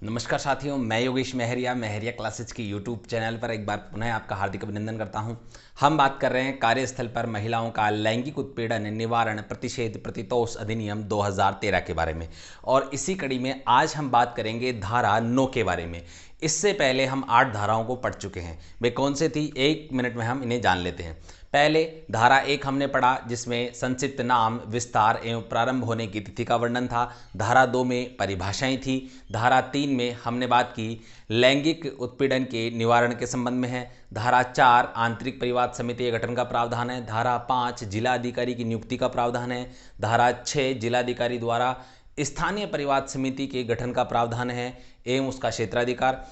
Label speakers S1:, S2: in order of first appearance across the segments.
S1: नमस्कार साथियों, मैं योगेश महरिया क्लासेस की यूट्यूब चैनल पर एक बार पुनः आपका हार्दिक अभिनंदन करता हूं। हम बात कर रहे हैं कार्यस्थल पर महिलाओं का लैंगिक उत्पीड़न निवारण प्रतिषेध प्रतितोष अधिनियम 2013 के बारे में। और इसी कड़ी में आज हम बात करेंगे धारा 9 के बारे में। इससे पहले हम 8 धाराओं को पढ़ चुके हैं। वे कौन से थी, एक मिनट में हम इन्हें जान लेते हैं। पहले धारा 1 हमने पढ़ा, जिसमें संक्षिप्त नाम, विस्तार एवं प्रारंभ होने की तिथि का वर्णन था। धारा 2 में परिभाषाएं थी। धारा 3 में हमने बात की लैंगिक उत्पीड़न के निवारण के संबंध में है। धारा 4 आंतरिक परिवाद समिति के गठन का प्रावधान है। धारा 5 जिला अधिकारी की नियुक्ति का प्रावधान है। धारा 6 जिलाधिकारी द्वारा स्थानीय परिवाद समिति के गठन का प्रावधान है एवं उसका क्षेत्राधिकार।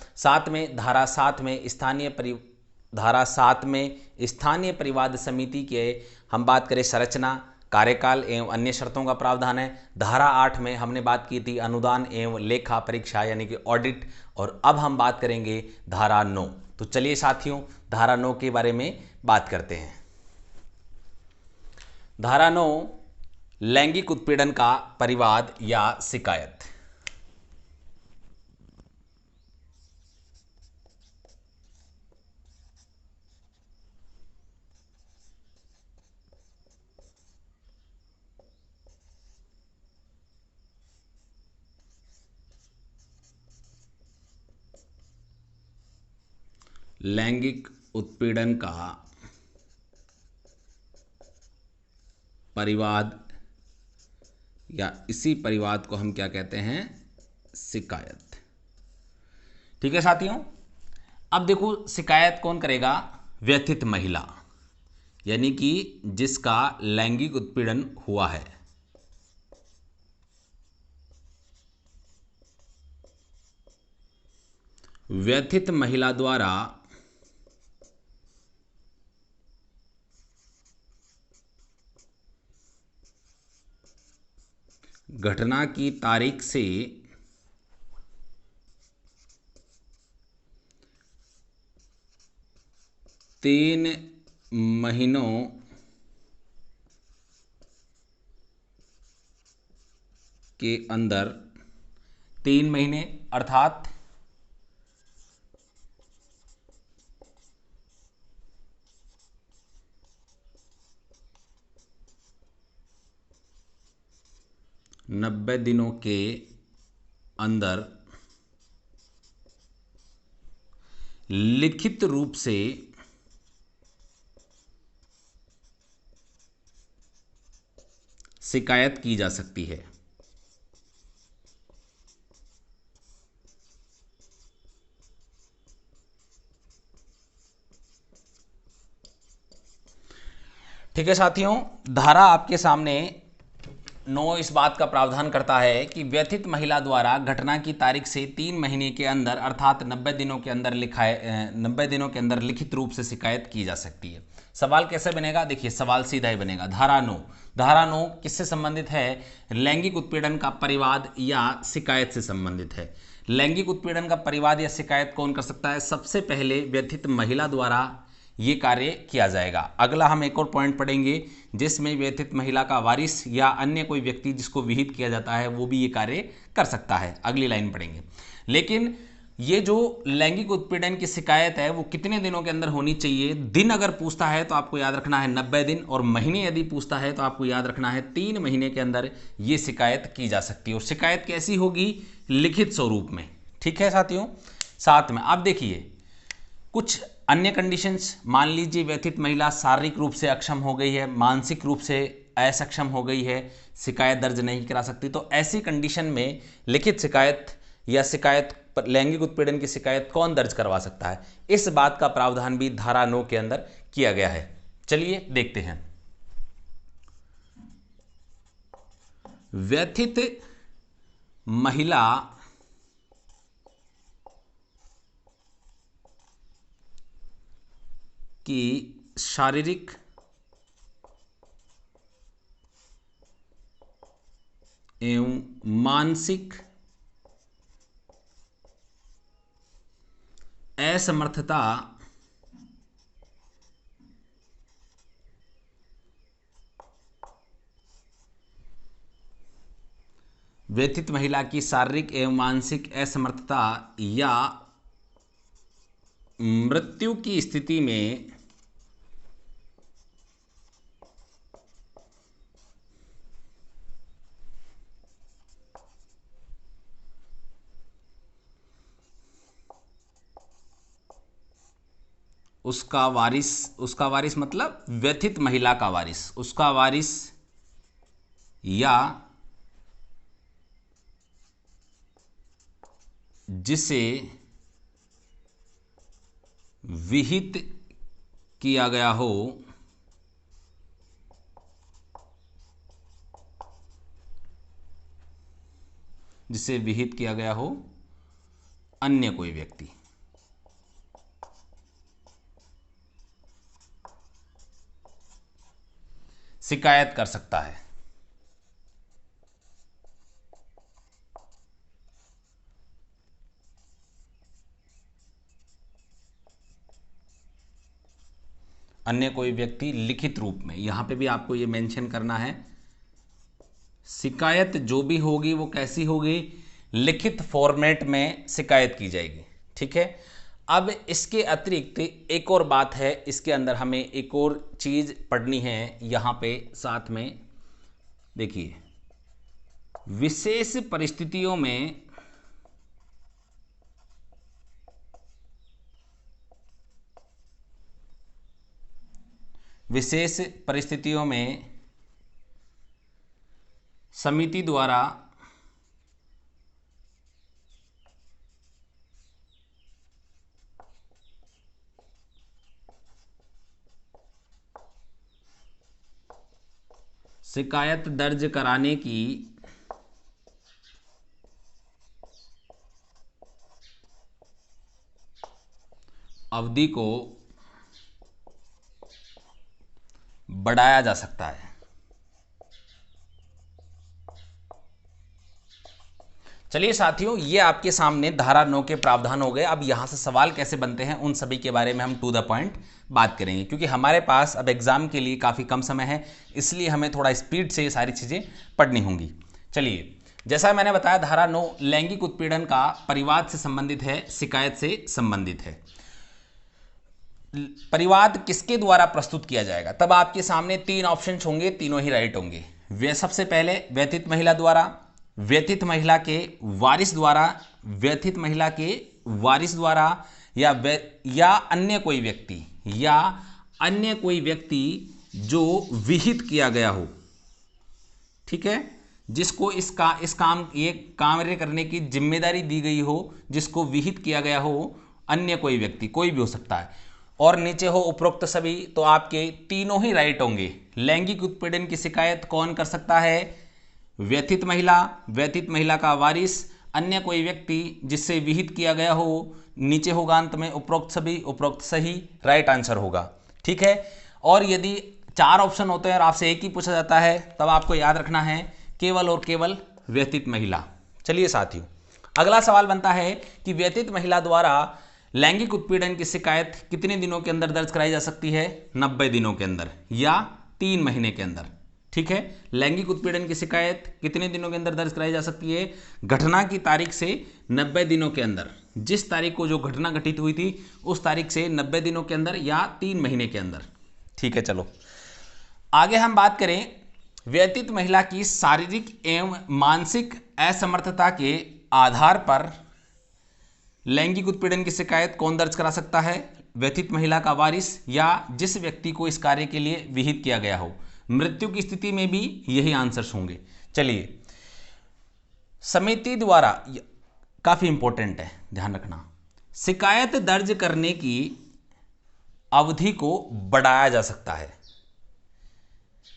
S1: धारा 7 में स्थानीय परिवाद समिति के हम बात करें संरचना, कार्यकाल एवं अन्य शर्तों का प्रावधान है। धारा 8 में हमने बात की थी अनुदान एवं लेखा परीक्षा यानी कि ऑडिट। और अब हम बात करेंगे धारा 9। तो चलिए साथियों, धारा 9 के बारे में बात करते हैं। धारा 9 लैंगिक उत्पीड़न का परिवाद या शिकायत। लैंगिक उत्पीड़न का परिवाद या इसी परिवाद को हम क्या कहते हैं, शिकायत। ठीक है साथियों, अब देखो शिकायत कौन करेगा, व्यथित महिला, यानी कि जिसका लैंगिक उत्पीड़न हुआ है। व्यथित महिला द्वारा घटना की तारीख से 3 महीनों के अंदर, 3 महीने अर्थात 90 दिनों के अंदर लिखित रूप से शिकायत की जा सकती है। ठीक है साथियों, धारा आपके सामने 9 इस बात का प्रावधान करता है कि व्यथित महिला द्वारा घटना की तारीख से 3 महीने के अंदर अर्थात 90 दिनों के अंदर 90 दिनों के अंदर लिखित रूप से शिकायत की जा सकती है। सवाल कैसे बनेगा, देखिए सवाल सीधा ही बनेगा। धारा 9 किससे संबंधित है, लैंगिक उत्पीड़न का परिवाद या शिकायत से संबंधित है। लैंगिक उत्पीड़न का परिवाद या शिकायत कौन कर सकता है, सबसे पहले व्यथित महिला द्वारा ये कार्य किया जाएगा। अगला हम एक और पॉइंट पढ़ेंगे जिसमें व्यथित महिला का वारिस या अन्य कोई व्यक्ति जिसको विहित किया जाता है वो भी ये कार्य कर सकता है। अगली लाइन पढ़ेंगे। लेकिन ये जो लैंगिक उत्पीड़न की शिकायत है वो कितने दिनों के अंदर होनी चाहिए, दिन अगर पूछता है तो आपको याद रखना है 90 दिन, और महीने यदि पूछता है तो आपको याद रखना है 3 महीने के अंदर ये शिकायत की जा सकती है। और शिकायत कैसी होगी, लिखित स्वरूप में। ठीक है साथियों, साथ में अब देखिए कुछ अन्य कंडीशंस। मान लीजिए व्यथित महिला शारीरिक रूप से अक्षम हो गई है, मानसिक रूप से असक्षम हो गई है, शिकायत दर्ज नहीं करा सकती, तो ऐसी कंडीशन में लिखित शिकायत या शिकायत लैंगिक उत्पीड़न की शिकायत कौन दर्ज करवा सकता है, इस बात का प्रावधान भी धारा 9 के अंदर किया गया है। चलिए देखते हैं। व्यथित महिला की शारीरिक एवं मानसिक असमर्थता व्यथित महिला की शारीरिक एवं मानसिक असमर्थता या मृत्यु की स्थिति में उसका वारिस मतलब व्यथित महिला का वारिस, उसका वारिस या जिसे विहित किया गया हो अन्य कोई व्यक्ति। शिकायत कर सकता है। अन्य कोई व्यक्ति लिखित रूप में, यहां पे भी आपको ये मेंशन करना है, शिकायत जो भी होगी वो कैसी होगी, लिखित फॉर्मेट में शिकायत की जाएगी। ठीक है। अब इसके अतिरिक्त एक और बात है, इसके अंदर हमें एक और चीज पढ़नी है यहां पे साथ में। देखिए, विशेष परिस्थितियों में समिति द्वारा शिकायत दर्ज कराने की अवधि को बढ़ाया जा सकता है। चलिए साथियों, ये आपके सामने धारा 9 के प्रावधान हो गए। अब यहां से सवाल कैसे बनते हैं उन सभी के बारे में हम टू द पॉइंट बात करेंगे, क्योंकि हमारे पास अब एग्जाम के लिए काफ़ी कम समय है, इसलिए हमें थोड़ा स्पीड से ये सारी चीज़ें पढ़नी होंगी। चलिए, जैसा मैंने बताया, धारा 9 लैंगिक उत्पीड़न का परिवाद से संबंधित है, शिकायत से संबंधित है। परिवाद किसके द्वारा प्रस्तुत किया जाएगा? तब आपके सामने 3 ऑप्शन होंगे, तीनों ही राइट होंगे। वे सबसे पहले व्यथित महिला द्वारा, व्यथित महिला के वारिस द्वारा, व्यथित महिला के वारिस द्वारा, या अन्य कोई व्यक्ति जो विहित किया गया हो। ठीक है, जिसको इस कार्य करने की जिम्मेदारी दी गई हो, जिसको विहित किया गया हो, अन्य कोई व्यक्ति, कोई भी हो सकता है। और नीचे हो उपरोक्त सभी, तो आपके तीनों ही राइट होंगे। लैंगिक उत्पीड़न की शिकायत कौन कर सकता है? व्यथित महिला का वारिस, अन्य कोई व्यक्ति जिससे विहित किया गया हो, नीचे होगा अंत में उपरोक्त सभी, उपरोक्त सही राइट आंसर होगा। ठीक है। और यदि 4 ऑप्शन होते हैं और आपसे एक ही पूछा जाता है, तब आपको याद रखना है केवल और केवल व्यथित महिला। चलिए साथियों, अगला सवाल बनता है कि व्यथित महिला द्वारा लैंगिक उत्पीड़न की शिकायत कितने दिनों के अंदर दर्ज कराई जा सकती है? 90 दिनों के अंदर या 3 महीने के अंदर। ठीक है, लैंगिक उत्पीड़न की शिकायत कितने दिनों के अंदर दर्ज कराई जा सकती है? घटना की तारीख से 90 दिनों के अंदर, जिस तारीख को जो घटना घटित हुई थी उस तारीख से 90 दिनों के अंदर या 3 महीने के अंदर। ठीक है, चलो आगे हम बात करें। व्यथित महिला की शारीरिक एवं मानसिक असमर्थता के आधार पर लैंगिक उत्पीड़न की शिकायत कौन दर्ज करा सकता है? व्यथित महिला का वारिस या जिस व्यक्ति को इस कार्य के लिए विहित किया गया हो। मृत्यु की स्थिति में भी यही आंसर्स होंगे। चलिए, समिति द्वारा, काफी इंपॉर्टेंट है, ध्यान रखना, शिकायत दर्ज करने की अवधि को बढ़ाया जा सकता है।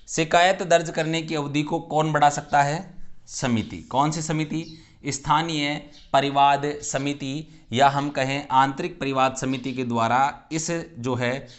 S1: शिकायत दर्ज करने की अवधि को कौन बढ़ा सकता है? समिति। कौन सी समिति? स्थानीय परिवाद समिति, या हम कहें आंतरिक परिवाद समिति के द्वारा इस जो है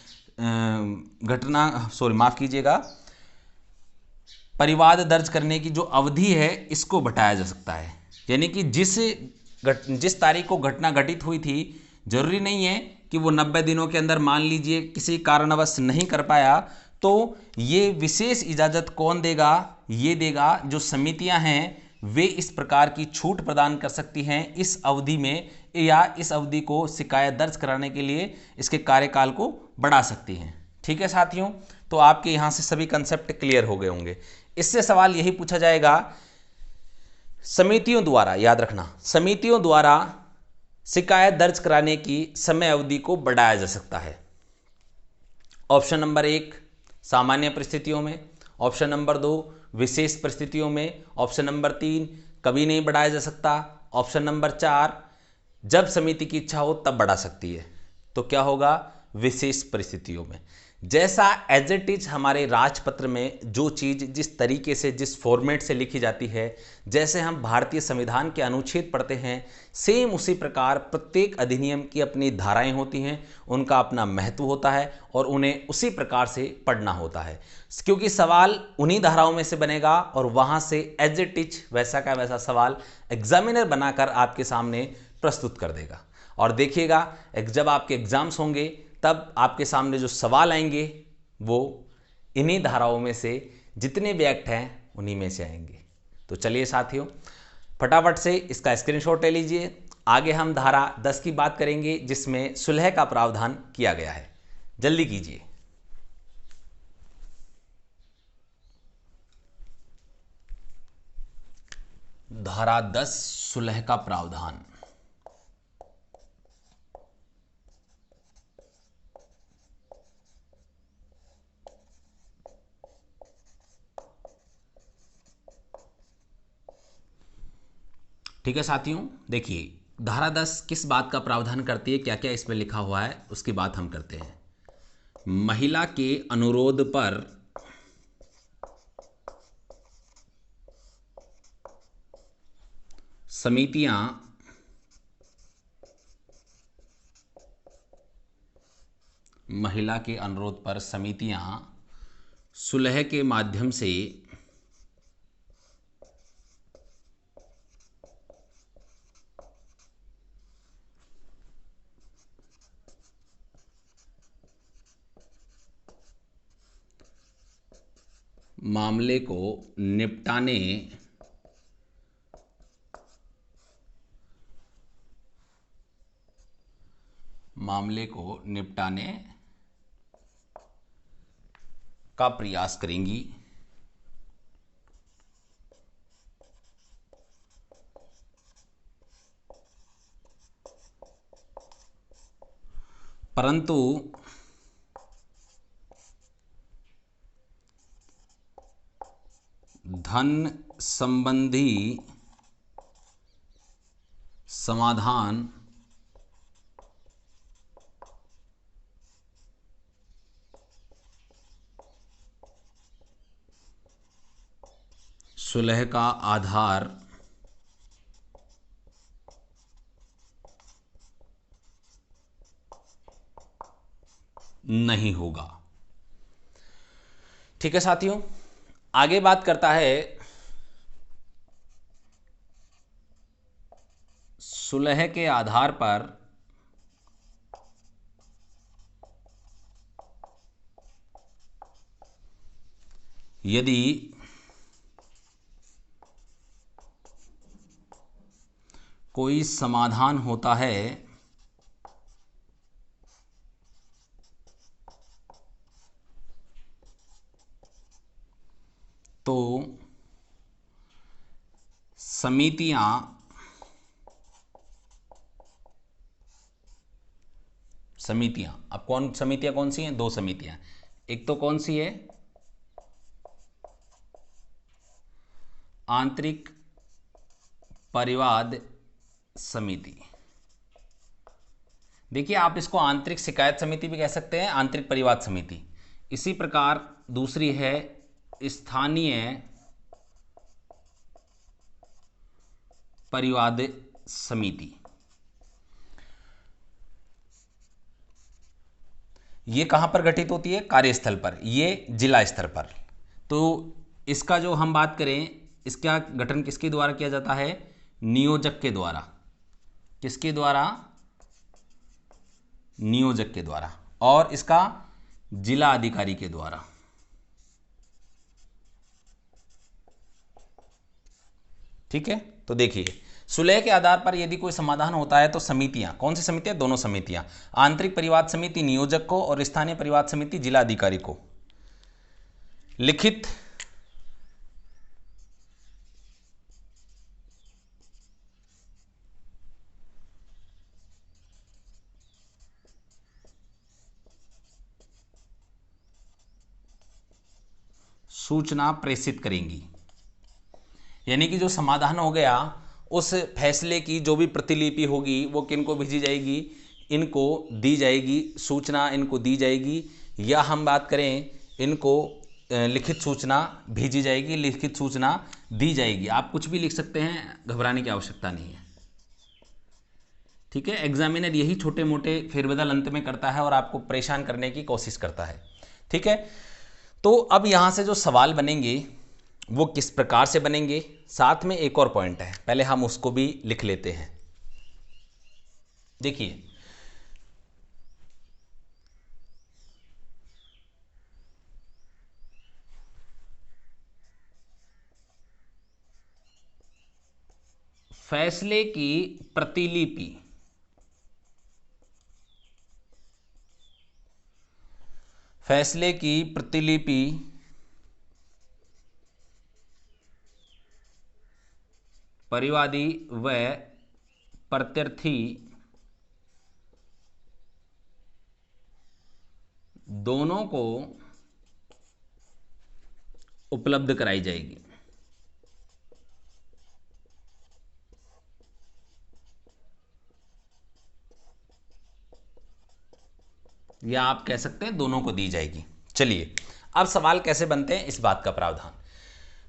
S1: परिवाद दर्ज करने की जो अवधि है इसको बढ़ाया जा सकता है। यानी कि जिस तारीख को घटना घटित हुई थी, जरूरी नहीं है कि वो 90 दिनों के अंदर, मान लीजिए किसी कारणवश नहीं कर पाया, तो ये विशेष इजाज़त कौन देगा? ये देगा जो समितियां हैं, वे इस प्रकार की छूट प्रदान कर सकती हैं इस अवधि में, या इस अवधि को शिकायत दर्ज कराने के लिए इसके कार्यकाल को बढ़ा सकती हैं। ठीक है साथियों, तो आपके यहां से सभी कंसेप्ट क्लियर हो गए होंगे। इससे सवाल यही पूछा जाएगा, समितियों द्वारा, याद रखना, समितियों द्वारा शिकायत दर्ज कराने की समय अवधि को बढ़ाया जा सकता है। ऑप्शन नंबर 1 सामान्य परिस्थितियों में, ऑप्शन नंबर 2 विशेष परिस्थितियों में, ऑप्शन नंबर 3 कभी नहीं बढ़ाया जा सकता, ऑप्शन नंबर 4 जब समिति की इच्छा हो तब बढ़ा सकती है। तो क्या होगा? विशेष परिस्थितियों में। जैसा एज इट इज हमारे राजपत्र में जो चीज़ जिस तरीके से, जिस फॉर्मेट से लिखी जाती है, जैसे हम भारतीय संविधान के अनुच्छेद पढ़ते हैं, सेम उसी प्रकार प्रत्येक अधिनियम की अपनी धाराएं होती हैं, उनका अपना महत्व होता है और उन्हें उसी प्रकार से पढ़ना होता है, क्योंकि सवाल उन्हीं धाराओं में से बनेगा और वहाँ से एज इट इज वैसा का वैसा सवाल एग्जामिनर बनाकर आपके सामने प्रस्तुत कर देगा। और देखिएगा जब आपके एग्जाम्स होंगे तब आपके सामने जो सवाल आएंगे वो इन्हीं धाराओं में से, जितने भी एक्ट हैं उन्हीं में से आएंगे। तो चलिए साथियों, फटाफट से इसका स्क्रीनशॉट ले लीजिए। आगे हम धारा 10 की बात करेंगे जिसमें सुलह का प्रावधान किया गया है। जल्दी कीजिए। धारा 10 सुलह का प्रावधान। ठीक है साथियों, देखिए धारा 10 किस बात का प्रावधान करती है, क्या क्या इसमें लिखा हुआ है उसकी बात हम करते हैं। महिला के अनुरोध पर समितियां सुलह के माध्यम से मामले को निपटाने का प्रयास करेंगी। परंतु धन संबंधी समाधान सुलह का आधार नहीं होगा। ठीक है साथियों, आगे बात करता है सुलह के आधार पर यदि कोई समाधान होता है तो समितियां अब समितियां कौन सी हैं? 2 समितियां। एक तो कौन सी है? आंतरिक परिवाद समिति। देखिए, आप इसको आंतरिक शिकायत समिति भी कह सकते हैं, आंतरिक परिवाद समिति। इसी प्रकार दूसरी है स्थानीय परिवाद समिति। ये कहां पर गठित होती है? कार्यस्थल पर, ये जिला स्तर पर। तो इसका जो हम बात करें, इसका गठन किसके द्वारा किया जाता है? नियोजक के द्वारा। किसके द्वारा? नियोजक के द्वारा। और इसका जिला अधिकारी के द्वारा। ठीक है, तो देखिए सुलह के आधार पर यदि कोई समाधान होता है तो समितियां, कौन सी समितियां, दोनों समितियां, आंतरिक परिवाद समिति नियोजक को और स्थानीय परिवाद समिति जिला अधिकारी को लिखित सूचना प्रेषित करेंगी। यानी कि जो समाधान हो गया उस फैसले की जो भी प्रतिलिपि होगी वो किनको भेजी जाएगी, इनको दी जाएगी, सूचना इनको दी जाएगी, या हम बात करें इनको लिखित सूचना भेजी जाएगी, लिखित सूचना दी जाएगी। आप कुछ भी लिख सकते हैं, घबराने की आवश्यकता नहीं है। ठीक है, एग्जामिनर यही छोटे मोटे फेरबदल अंत में करता है और आपको परेशान करने की कोशिश करता है। ठीक है, तो अब यहां से जो सवाल बनेंगे वो किस प्रकार से बनेंगे, साथ में एक और पॉइंट है, पहले हम उसको भी लिख लेते हैं। देखिए फैसले की प्रतिलिपि, फैसले की प्रतिलिपि परिवादी व प्रत्यर्थी दोनों को उपलब्ध कराई जाएगी। या आप कह सकते हैं दोनों को दी जाएगी। चलिए अब सवाल कैसे बनते हैं, इस बात का प्रावधान।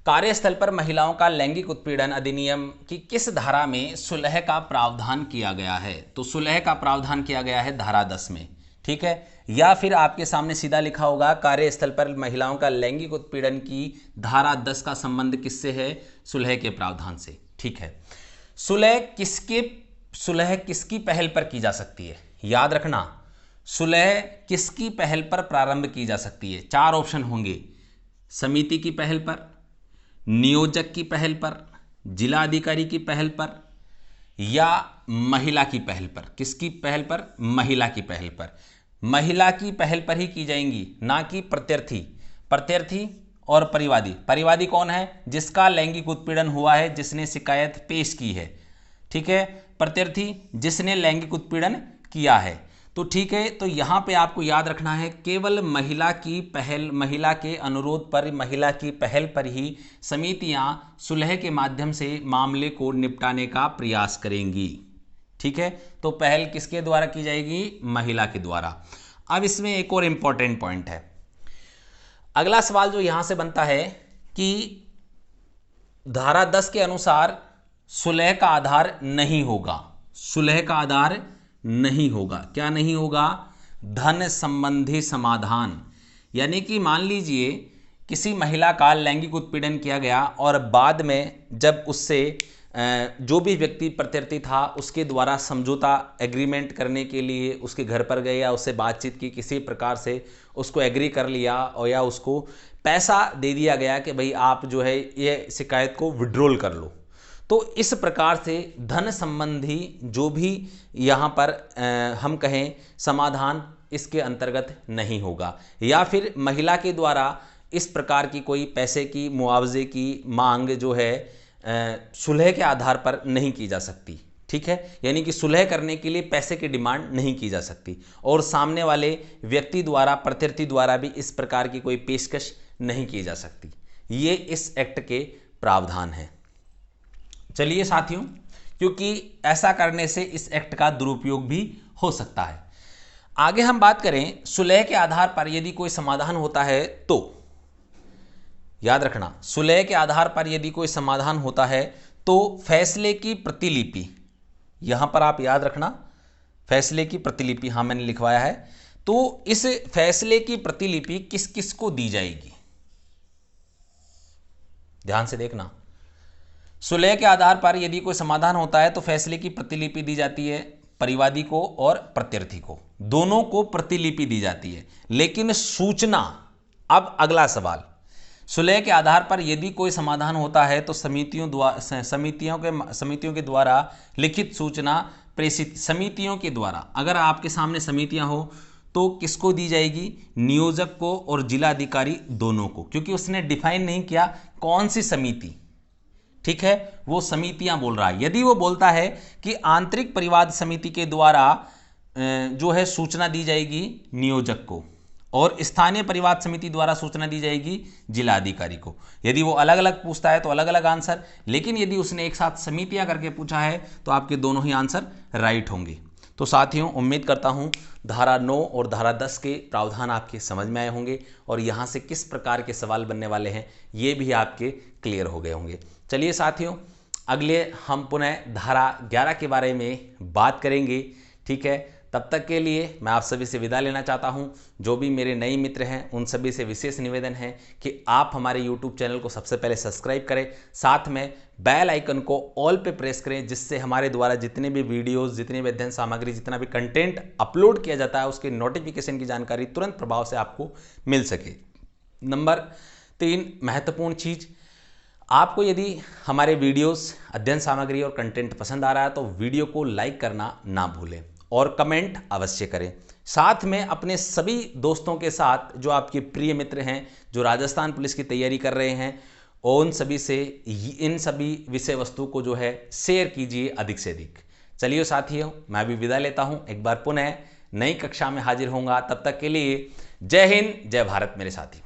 S1: कार्यस्थल पर महिलाओं का लैंगिक उत्पीड़न अधिनियम की किस धारा में सुलह का प्रावधान किया गया है? तो सुलह का प्रावधान किया गया है धारा 10 में। ठीक है, या फिर आपके सामने सीधा लिखा होगा कार्यस्थल पर महिलाओं का लैंगिक उत्पीड़न की धारा 10 का संबंध किससे है? सुलह के प्रावधान से। ठीक है, सुलह किसकी पहल पर की जा सकती है? याद रखना, सुलह किसकी पहल पर प्रारंभ की जा सकती है? 4 ऑप्शन होंगे, समिति की पहल पर, नियोजक की पहल पर, जिला अधिकारी की पहल पर, या महिला की पहल पर। किसकी पहल पर? महिला की पहल पर। महिला की पहल पर ही की जाएंगी, ना कि प्रत्यर्थी। प्रत्यर्थी और परिवादी, परिवादी कौन है? जिसका लैंगिक उत्पीड़न हुआ है, जिसने शिकायत पेश की है। ठीक है, प्रत्यर्थी जिसने लैंगिक उत्पीड़न किया है। तो ठीक है, तो यहां पे आपको याद रखना है केवल महिला की पहल, महिला के अनुरोध पर, महिला की पहल पर ही समितियां सुलह के माध्यम से मामले को निपटाने का प्रयास करेंगी। ठीक है, तो पहल किसके द्वारा की जाएगी? महिला के द्वारा। अब इसमें एक और इंपॉर्टेंट पॉइंट है। अगला सवाल जो यहां से बनता है कि धारा 10 के अनुसार सुलह का आधार नहीं होगा। सुलह का आधार नहीं होगा। क्या नहीं होगा? धन संबंधी समाधान। यानी कि मान लीजिए किसी महिला का लैंगिक उत्पीड़न किया गया और बाद में जब उससे जो भी व्यक्ति प्रत्यर्थी था उसके द्वारा समझौता एग्रीमेंट करने के लिए उसके घर पर गए या उससे बातचीत की, किसी प्रकार से उसको एग्री कर लिया और या उसको पैसा दे दिया गया कि भाई आप जो है ये शिकायत को विड्रॉल कर लो। तो इस प्रकार से धन संबंधी जो भी यहाँ पर हम कहें समाधान इसके अंतर्गत नहीं होगा, या फिर महिला के द्वारा इस प्रकार की कोई पैसे की, मुआवजे की मांग जो है सुलह के आधार पर नहीं की जा सकती। ठीक है, यानी कि सुलह करने के लिए पैसे की डिमांड नहीं की जा सकती और सामने वाले व्यक्ति द्वारा, प्रत्यर्थी द्वारा भी इस प्रकार की कोई पेशकश नहीं की जा सकती। ये इस एक्ट के प्रावधान हैं। चलिए साथियों, क्योंकि ऐसा करने से इस एक्ट का दुरुपयोग भी हो सकता है। आगे हम बात करें, सुलह के आधार पर यदि कोई समाधान होता है तो याद रखना, सुलह के आधार पर यदि कोई समाधान होता है तो फैसले की प्रतिलिपि, यहां पर आप याद रखना फैसले की प्रतिलिपि, हां मैंने लिखवाया है। तो इस फैसले की प्रतिलिपि किस किस को दी जाएगी? ध्यान से देखना, सुलह के आधार पर यदि कोई समाधान होता है तो फैसले की प्रतिलिपि दी जाती है परिवादी को और प्रत्यर्थी को, दोनों को प्रतिलिपि दी जाती है। लेकिन सूचना, अब अगला सवाल, सुलह के आधार पर यदि कोई समाधान होता है तो समितियों के द्वारा लिखित सूचना प्रेषित, समितियों के द्वारा, अगर आपके सामने समितियां हो तो किसको दी जाएगी, नियोजक को और जिलाधिकारी दोनों को, क्योंकि उसने डिफाइन नहीं किया कौन सी समिति, ठीक है, वो समितियां बोल रहा है। यदि वो बोलता है कि आंतरिक परिवाद समिति के द्वारा जो है सूचना दी जाएगी नियोजक को और स्थानीय परिवाद समिति द्वारा सूचना दी जाएगी जिलाधिकारी को। यदि वो अलग अलग पूछता है तो अलग अलग आंसर, लेकिन यदि उसने एक साथ समितियां करके पूछा है तो आपके दोनों ही आंसर राइट होंगे। तो साथियों, उम्मीद करता हूं धारा 9 और धारा 10 के प्रावधान आपके समझ में आए होंगे और यहां से किस प्रकार के सवाल बनने वाले हैं ये भी आपके क्लियर हो गए होंगे। चलिए साथियों, अगले हम पुनः धारा 11 के बारे में बात करेंगे, ठीक है। तब तक के लिए मैं आप सभी से विदा लेना चाहता हूं। जो भी मेरे नए मित्र हैं उन सभी से विशेष निवेदन है कि आप हमारे YouTube चैनल को सबसे पहले सब्सक्राइब करें, साथ में बेल आइकन को ऑल पे प्रेस करें, जिससे हमारे द्वारा जितने भी वीडियोस, जितनी भी अध्ययन सामग्री, जितना भी कंटेंट अपलोड किया जाता है उसके नोटिफिकेशन की जानकारी तुरंत प्रभाव से आपको मिल सके। नंबर 3 महत्वपूर्ण चीज़, आपको यदि हमारे वीडियोस, अध्ययन सामग्री और कंटेंट पसंद आ रहा है तो वीडियो को लाइक करना ना भूलें और कमेंट अवश्य करें। साथ में अपने सभी दोस्तों के साथ जो आपके प्रिय मित्र हैं, जो राजस्थान पुलिस की तैयारी कर रहे हैं, और उन सभी से इन सभी विषय वस्तु को जो है शेयर कीजिए अधिक से अधिक। चलिए साथियों, मैं भी विदा लेता हूं, एक बार पुनः नई कक्षा में हाजिर होऊंगा। तब तक के लिए जय हिंद, जय भारत मेरे साथी।